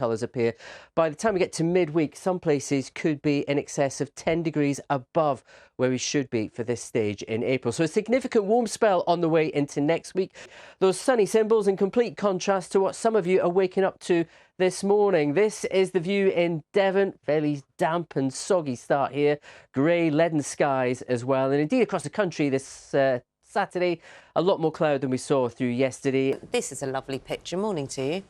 colours appear. By the time we get to midweek, some places could be in excess of 10 degrees above where we should be for this stage in April. So a significant warm spell on the way into next week. Those sunny symbols in complete contrast to what some of you are waking up to this morning. This is the view in Devon. Fairly damp and soggy start here. Grey, leaden skies as well. And indeed across the country this Saturday, a lot more cloud than we saw through yesterday. This is a lovely picture. Morning to you.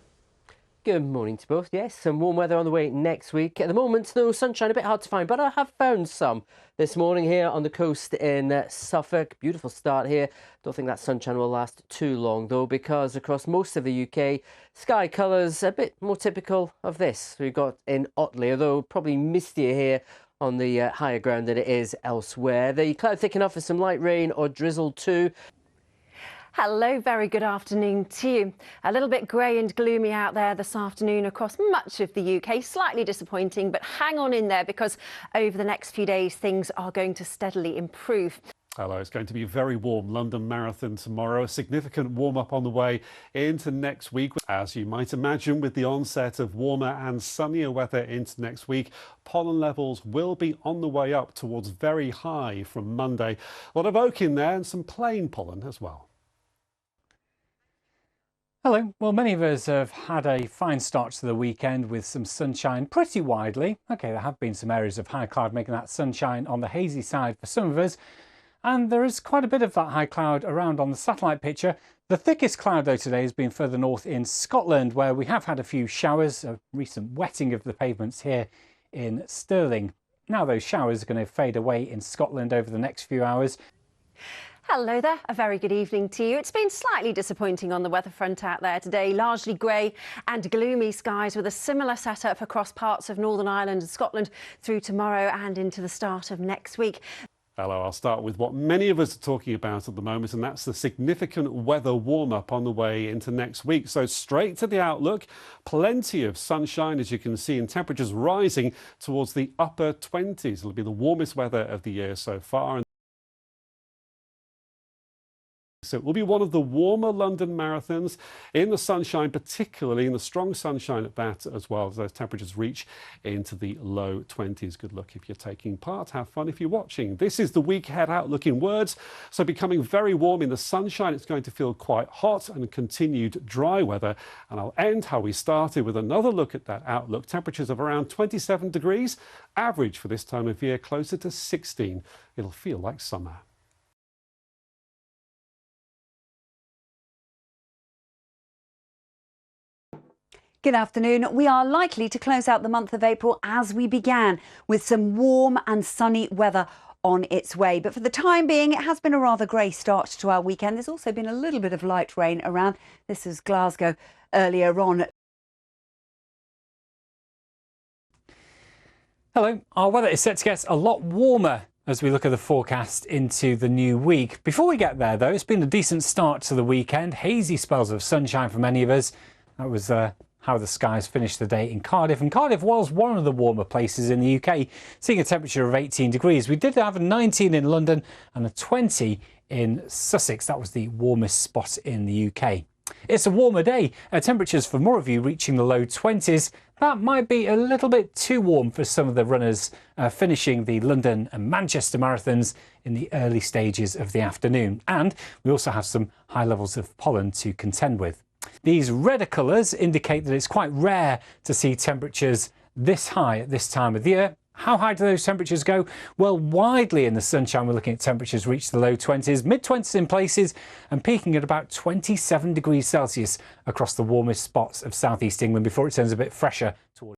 Good morning to both. Yes, some warm weather on the way next week. At the moment, though, sunshine a bit hard to find, but I have found some this morning here on the coast in Suffolk. Beautiful start here. Don't think that sunshine will last too long, though, because across most of the UK, sky colours a bit more typical of this we've got in Otley, although probably mistier here on the higher ground than it is elsewhere. The cloud thick enough for some light rain or drizzle too. Hello, very good afternoon to you. A little bit grey and gloomy out there this afternoon across much of the UK. Slightly disappointing, but hang on in there because over the next few days things are going to steadily improve. Hello, it's going to be a very warm London Marathon tomorrow. A significant warm-up on the way into next week. As you might imagine, with the onset of warmer and sunnier weather into next week, pollen levels will be on the way up towards very high from Monday. A lot of oak in there and some plain pollen as well. Hello. Well, many of us have had a fine start to the weekend with some sunshine pretty widely. OK, there have been some areas of high cloud making that sunshine on the hazy side for some of us. And there is quite a bit of that high cloud around on the satellite picture. The thickest cloud, though, today has been further north in Scotland, where we have had a few showers, a recent wetting of the pavements here in Stirling. Now those showers are going to fade away in Scotland over the next few hours. Hello there, a very good evening to you. It's been slightly disappointing on the weather front out there today. Largely grey and gloomy skies with a similar setup across parts of Northern Ireland and Scotland through tomorrow and into the start of next week. Hello, I'll start with what many of us are talking about at the moment, and that's the significant weather warm-up on the way into next week. So straight to the outlook, plenty of sunshine, as you can see, and temperatures rising towards the upper 20s. It'll be the warmest weather of the year so far. So it will be one of the warmer London marathons in the sunshine, particularly in the strong sunshine at that, as well as those temperatures reach into the low 20s. Good luck if you're taking part. Have fun if you're watching. This is the week ahead outlook in words. So becoming very warm in the sunshine. It's going to feel quite hot and continued dry weather. And I'll end how we started with another look at that outlook. Temperatures of around 27 degrees, average for this time of year closer to 16. It'll feel like summer. Good afternoon. We are likely to close out the month of April as we began, with some warm and sunny weather on its way. But for the time being, it has been a rather grey start to our weekend. There's also been a little bit of light rain around. This is Glasgow earlier on. Hello. Our weather is set to get a lot warmer as we look at the forecast into the new week. Before we get there, though, it's been a decent start to the weekend. Hazy spells of sunshine for many of us. That was how the skies finished the day in Cardiff. And Cardiff was one of the warmer places in the UK, seeing a temperature of 18 degrees. We did have a 19 in London and a 20 in Sussex. That was the warmest spot in the UK. It's a warmer day. Temperatures for more of you reaching the low 20s. That might be a little bit too warm for some of the runners finishing the London and Manchester marathons in the early stages of the afternoon. And we also have some high levels of pollen to contend with. These redder colours indicate that it's quite rare to see temperatures this high at this time of the year. How high do those temperatures go? Well, widely in the sunshine, we're looking at temperatures reach the low 20s, mid-20s in places, and peaking at about 27 degrees Celsius across the warmest spots of southeast England before it turns a bit fresher towards